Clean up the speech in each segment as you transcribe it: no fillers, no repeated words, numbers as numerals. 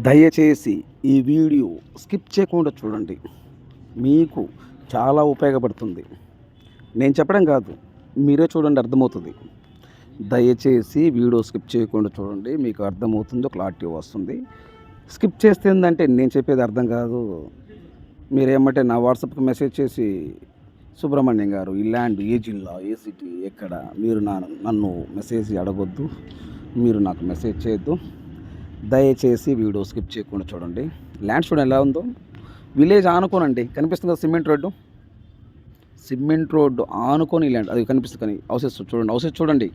దయచేసి ఈ video skip చేయకుండా చూడండి. మీకు చాలా ఉపయోగపడుతుంది. నేను చెప్పడం కాదు, మీరే చూడండి, అర్థమవుతుంది. దయచేసి వీడియో స్కిప్ చేయకుండా చూడండి, మీకు అర్థమవుతుందో క్లారిటీ వస్తుంది. స్కిప్ చేస్తే ఏంటంటే నేను చెప్పేది అర్థం కాదు. మీరేమంటే నా వాట్సాప్కి మెసేజ్ చేసి, సుబ్రహ్మణ్యం గారు ఈ ల్యాండ్ ఏ జిల్లా, ఏ సిటీ, ఎక్కడ, మీరు నన్ను మెసేజ్ అడగొద్దు, మీరు నాకు మెసేజ్ చేయొద్దు. దయచేసి వీడియో స్కిప్ చేయకుండా చూడండి. ల్యాండ్ చూడండి ఎలా ఉందో. విలేజ్ ఆనుకోనండి, కనిపిస్తుంది కదా సిమెంట్ రోడ్డు ఆనుకొని ల్యాండ్ అది కనిపిస్తుంది. కానీ హౌసెస్ చూడండి.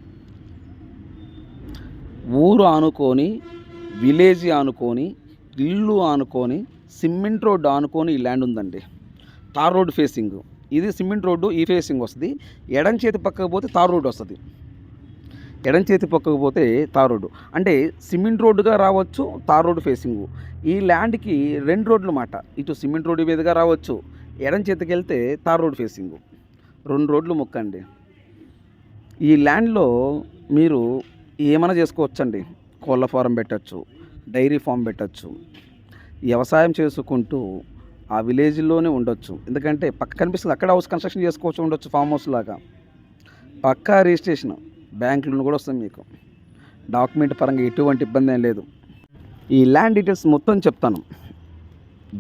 ఊరు ఆనుకొని, విలేజ్ ఆనుకొని, ఇల్లు ఆనుకొని, సిమెంట్ రోడ్డు ఆనుకొని ఈ ల్యాండ్ ఉందండి. తార్ రోడ్డు ఫేసింగ్ ఇది. సిమెంట్ రోడ్డు ఈ ఫేసింగ్ వస్తుంది. ఎడం చేతి పక్కకు పోతే తార్ రోడ్డు వస్తుంది. ఎడం చేతి పక్కకు పోతే తార్ రోడ్డు అంటే సిమెంట్ రోడ్డుగా రావచ్చు, తార్ రోడ్డు ఫేసింగ్. ఈ ల్యాండ్కి 2 రోడ్లు మాట. ఇటు సిమెంట్ రోడ్డు మీదుగా రావచ్చు, ఎడం చేతికి వెళ్తే తార్ రోడ్డు ఫేసింగ్. 2 రోడ్లు ముక్కండి. ఈ ల్యాండ్లో మీరు ఏమైనా చేసుకోవచ్చండి. కోళ్ళ ఫారం పెట్టచ్చు, డైరీ ఫామ్ పెట్టచ్చు, వ్యవసాయం చేసుకుంటూ ఆ విలేజ్లోనే ఉండొచ్చు. ఎందుకంటే పక్క కనిపిస్తుంది అక్కడ హౌస్ కన్స్ట్రక్షన్ చేసుకోవచ్చు, ఉండొచ్చు ఫామ్ హౌస్ లాగా. పక్కా రిజిస్ట్రేషన్ బ్యాంకులను కూడా వస్తుంది. మీకు డాక్యుమెంట్ పరంగా ఎటువంటి ఇబ్బంది ఏం లేదు. ఈ ల్యాండ్ డీటెయిల్స్ మొత్తం చెప్తాను.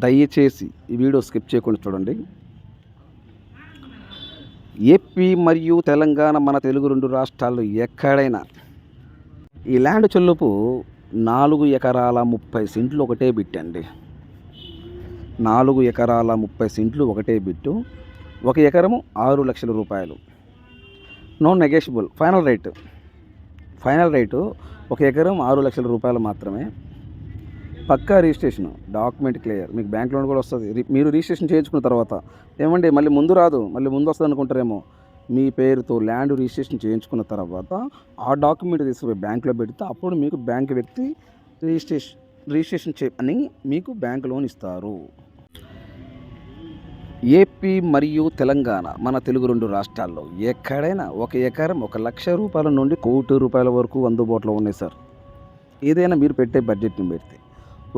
దయచేసి ఈ వీడియో స్కిప్ చేయకుండా చూడండి. ఏపీ మరియు తెలంగాణ, మన తెలుగు 2 రాష్ట్రాల్లో ఎక్కడైనా ఈ ల్యాండ్ చెల్లుపు 4 ఎకరాల 30 సెంట్లు ఒకటే బిట్టండి. 4 ఎకరాల 30 సెంట్లు ఒకటే బిట్టు. 1 ఎకరము 6 లక్షల రూపాయలు. No negotiable. ఫైనల్ రేటు 1 ఎకరం 6 లక్షల రూపాయలు మాత్రమే. పక్కా రిజిస్ట్రేషన్, డాక్యుమెంట్ క్లియర్. మీకు బ్యాంక్ లోన్ కూడా వస్తుంది. మీరు రిజిస్ట్రేషన్ చేయించుకున్న తర్వాత ఏమండి మళ్ళీ ముందు రాదు, మళ్ళీ ముందు వస్తుంది అనుకుంటారేమో. మీ పేరుతో ల్యాండ్ రిజిస్ట్రేషన్ చేయించుకున్న తర్వాత ఆ డాక్యుమెంట్ తీసుకుపోయి బ్యాంకులో పెడితే అప్పుడు మీకు బ్యాంక్ వ్యక్తి రిజిస్ట్రేషన్ అని మీకు బ్యాంక్ లోన్ ఇస్తారు. ఏపీ మరియు తెలంగాణ, మన తెలుగు 2 రాష్ట్రాల్లో ఎక్కడైనా 1 ఎకరం 1 లక్ష రూపాయల నుండి 1 కోటి రూపాయల వరకు అందుబాటులో ఉన్నాయి సార్. ఏదైనా మీరు పెట్టే బడ్జెట్ని పెడితే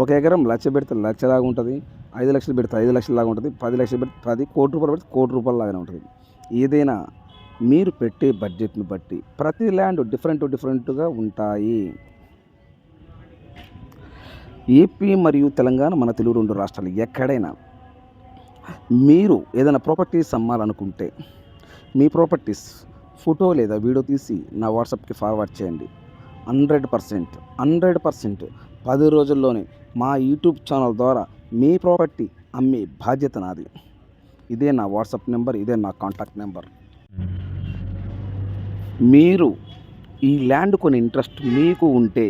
1 ఎకరం 1 లక్ష పెడితే 1 లక్ష లాగా ఉంటుంది, 5 లక్షలు పెడితే 5 లక్షల లాగా ఉంటుంది, 10 లక్షలు పెడితే 10 కోటి రూపాయలు పెడితే 1 కోటి రూపాయల లాగానే ఉంటుంది. ఏదైనా మీరు పెట్టే బడ్జెట్ని బట్టి ప్రతి ల్యాండ్ డిఫరెంట్గా ఉంటాయి. ఏపీ మరియు తెలంగాణ, మన తెలుగు 2 రాష్ట్రాలు ఎక్కడైనా మీరు ఏదైనా ప్రాపర్టీస్ అమ్మాలనుకుంటే మీ ప్రాపర్టీస్ ఫోటో లేదా వీడియో తీసి నా వాట్సాప్కి ఫార్వర్డ్ చేయండి. 100% 10 రోజుల్లోనే మా యూట్యూబ్ ఛానల్ ద్వారా మీ ప్రాపర్టీ అమ్మే బాధ్యత నాది. ఇదే నా వాట్సాప్ నెంబర్, ఇదే నా కాంటాక్ట్ నెంబర్. మీరు ఈ ల్యాండ్ కొని ఇంట్రెస్ట్ మీకు ఉంటే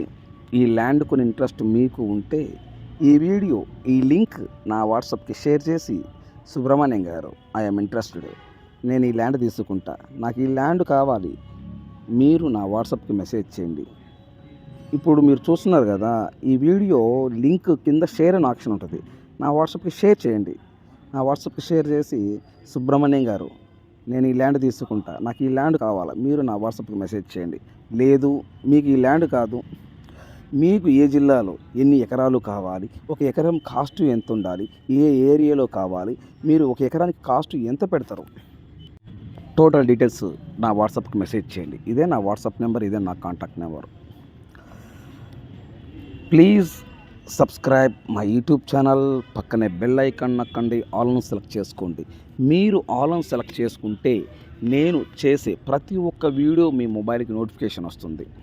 ఈ వీడియో, ఈ లింక్ నా వాట్సాప్కి షేర్ చేసి, సుబ్రహ్మణ్యం గారు ఐఎమ్ ఇంట్రెస్టెడ్, నేను ఈ ల్యాండ్ తీసుకుంటా, నాకు ఈ ల్యాండ్ కావాలి, మీరు నా వాట్సాప్కి మెసేజ్ చేయండి. ఇప్పుడు మీరు చూస్తున్నారు కదా, ఈ వీడియో లింక్ కింద షేర్ అనే ఆప్షన్ ఉంటుంది. నా వాట్సాప్కి షేర్ చేయండి. నా వాట్సాప్కి షేర్ చేసి, సుబ్రహ్మణ్యం గారు నేను ఈ ల్యాండ్ తీసుకుంటా, నాకు ఈ ల్యాండ్ కావాలా, మీరు నా వాట్సాప్కి మెసేజ్ చేయండి. లేదు మీకు ఈ ల్యాండ్ కాదు, మీకు ఏ జిల్లాలో ఎన్ని ఎకరాలు కావాలి, 1 ఎకరం కాస్ట్ ఎంత ఉండాలి, ఏ ఏరియాలో కావాలి, మీరు 1 ఎకరానికి కాస్ట్ ఎంత పెడతారు, టోటల్ డీటెయిల్స్ నా వాట్సాప్కి మెసేజ్ చేయండి. ఇదే నా వాట్సాప్ నెంబర్, ఇదే నా contact number. Please subscribe my YouTube channel. పక్కనే బెల్ ఐకాన్ నొక్కండి, ఆల్ను సెలెక్ట్ చేసుకోండి. మీరు ఆల్ను సెలెక్ట్ చేసుకుంటే నేను చేసే ప్రతి ఒక్క వీడియో మీ మొబైల్కి నోటిఫికేషన్ వస్తుంది.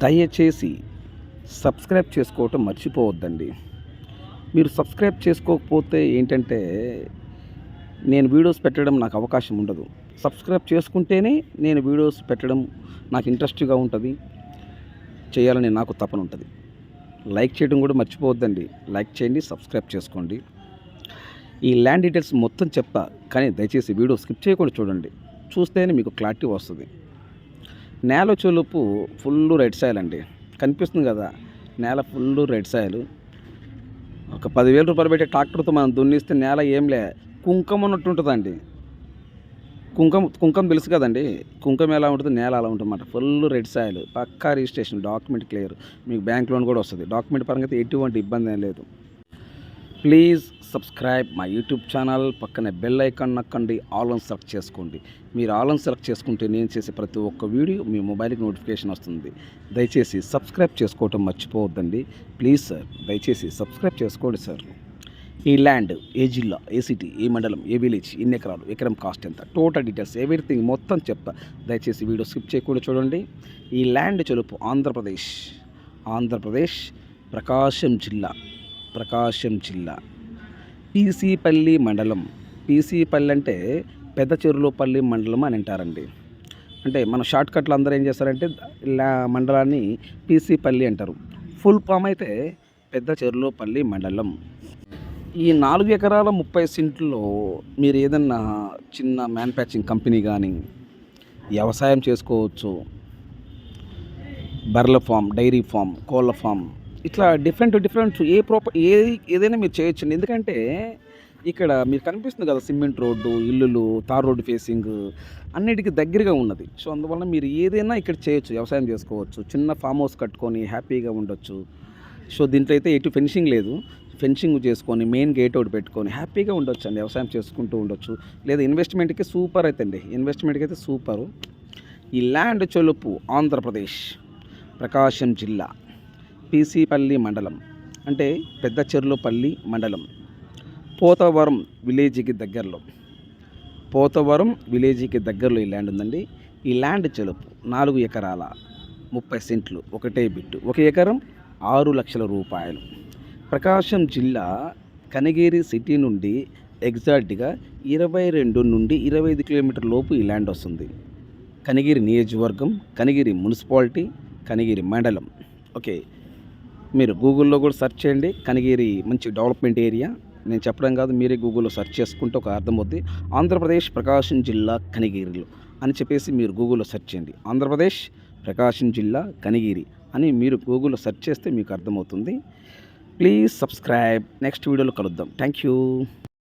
దయచేసి సబ్స్క్రైబ్ చేసుకోవటం మర్చిపోవద్దండి. మీరు సబ్స్క్రైబ్ చేసుకోకపోతే ఏంటంటే నేను వీడియోస్ పెట్టడం నాకు అవకాశం ఉండదు. సబ్స్క్రైబ్ చేసుకుంటేనే నేను వీడియోస్ పెట్టడం నాకు ఇంట్రెస్ట్గా ఉంటుంది, చేయాలని నాకు తపన ఉంటుంది. లైక్ చేయడం కూడా మర్చిపోవద్దండి. లైక్ చేయండి, సబ్స్క్రైబ్ చేసుకోండి. ఈ ల్యాండ్ డీటెయిల్స్ మొత్తం చెప్తా, కానీ దయచేసి వీడియో స్కిప్ చేయకుండా చూడండి. చూస్తేనే మీకు క్లారిటీ వస్తుంది. నేల చొలుపు ఫుల్ రెడ్ సాయిల్ అండి, కనిపిస్తుంది కదా, నేల ఫుల్ రెడ్ సాయిల్. ఒక 10,000 రూపాయలు పెట్టి ట్రాక్టర్తో మనం దున్నిస్తే నేల ఏంలే కుంకుమ ఉన్నట్టు ఉంటుందండి. కుంకం తెలుసు కదండి. కుంకం ఎలా ఉంటుంది, నేల అలా ఉంటుందన్నమాట. ఫుల్ రెడ్ సాయిల్, పక్కా రిజిస్ట్రేషన్, డాక్యుమెంట్ క్లియర్, మీకు బ్యాంక్ లోన్ కూడా వస్తుంది. డాక్యుమెంట్ పరంగా అయితే ఎటువంటి ఇబ్బంది ఏం లేదు. Please subscribe my YouTube channel. పక్కనే బెల్ ఐకాన్ నొక్కండి, ఆల్ ఆన్ సెలెక్ట్ చేసుకోండి. మీరు ఆల్ ఆన్ సెలెక్ట్ చేసుకుంటే నేను చేసే ప్రతి ఒక్క వీడియో మీ మొబైల్కి నోటిఫికేషన్ వస్తుంది. దయచేసి సబ్స్క్రైబ్ చేసుకోవటం మర్చిపోవద్దండి. ప్లీజ్ సార్, దయచేసి సబ్స్క్రైబ్ చేసుకోండి సార్. ఈ ల్యాండ్ ఏ జిల్లా, ఏ సిటీ, ఏ మండలం, ఏ విలేజ్, ఎన్ని ఎకరాలు, ఎకరం కాస్ట్ ఎంత, టోటల్ డీటెయిల్స్ ఎవ్రీథింగ్ మొత్తం చెప్తా. దయచేసి వీడియో స్కిప్ చేయకుండా చూడండి. ఈ ల్యాండ్ చెలుపు ఆంధ్రప్రదేశ్ ప్రకాశం జిల్లా పీసీపల్లి మండలం. పీసీపల్లి అంటే పెద్ద చెరువులపల్లి మండలం అని అంటారండి. అంటే మన షార్ట్కట్లో అందరూ ఏం చేస్తారంటే మండలాన్ని పీసీపల్లి అంటారు. ఫుల్ ఫామ్ అయితే పెద్ద చెరువులపల్లి మండలం. ఈ 4 ఎకరాల 30 సెంట్లలో మీరు ఏదన్నా చిన్న మ్యానుఫ్యాక్చరింగ్ కంపెనీ కానీ వ్యవసాయం చేసుకోవచ్చు. బర్రెల ఫామ్, డైరీ ఫామ్, కోళ్ళ ఫామ్, ఇట్లా డిఫరెంట్ ఏదైనా మీరు చేయొచ్చండి. ఎందుకంటే ఇక్కడ మీకు కనిపిస్తుంది కదా, సిమెంట్ రోడ్డు, ఇల్లులు, తార్ రోడ్డు ఫేసింగ్ అన్నిటికీ దగ్గరగా ఉన్నది. సో అందువల్ల మీరు ఏదైనా ఇక్కడ చేయొచ్చు, వ్యవసాయం చేసుకోవచ్చు, చిన్న ఫామ్ హౌస్ కట్టుకొని హ్యాపీగా ఉండొచ్చు. సో దీంట్లో అయితే ఎటు ఫెన్సింగ్ లేదు. ఫెన్సింగ్ చేసుకొని మెయిన్ గేట్ ఒకటి పెట్టుకొని హ్యాపీగా ఉండొచ్చు అండి, వ్యవసాయం చేసుకుంటూ ఉండొచ్చు. లేదా ఇన్వెస్ట్మెంట్కి సూపర్ అవుతుంది, ఇన్వెస్ట్మెంట్కి అయితే సూపరు. ఈ ల్యాండ్ చెలుపు ఆంధ్రప్రదేశ్ ప్రకాశం జిల్లా పీసీపల్లి మండలం, అంటే పెద్ద చెర్లోపల్లి మండలం, పోతవరం విలేజ్కి దగ్గరలో ఈ ల్యాండ్ ఉందండి. ఈ ల్యాండ్ చెలుపు 4 ఎకరాల 30 సెంట్లు, ఒకటే బిట్టు, 1 ఎకరం 6 లక్షల రూపాయలు. ప్రకాశం జిల్లా కనిగిరి సిటీ నుండి ఎగ్జాక్ట్గా 22 నుండి 25 కిలోమీటర్ల లోపు ఈ ల్యాండ్ వస్తుంది. కనిగిరి నియోజకవర్గం, కనిగిరి మున్సిపాలిటీ, కనిగిరి మండలం. ఓకే, మీరు గూగుల్లో కూడా సెర్చ్ చేయండి. కనిగిరి మంచి డెవలప్మెంట్ ఏరియా. నేను చెప్పడం కాదు, మీరే గూగుల్లో సెర్చ్ చేసుకుంటే ఒక అర్థమవుద్ది. ఆంధ్రప్రదేశ్ ప్రకాశం జిల్లా కనిగిరిలో అని చెప్పేసి మీరు గూగుల్లో సెర్చ్ చేయండి. ఆంధ్రప్రదేశ్ ప్రకాశం జిల్లా కనిగిరి అని మీరు గూగుల్లో సెర్చ్ చేస్తే మీకు అర్థమవుతుంది. Please subscribe. నెక్స్ట్ వీడియోలో కలుద్దాం. Thank you.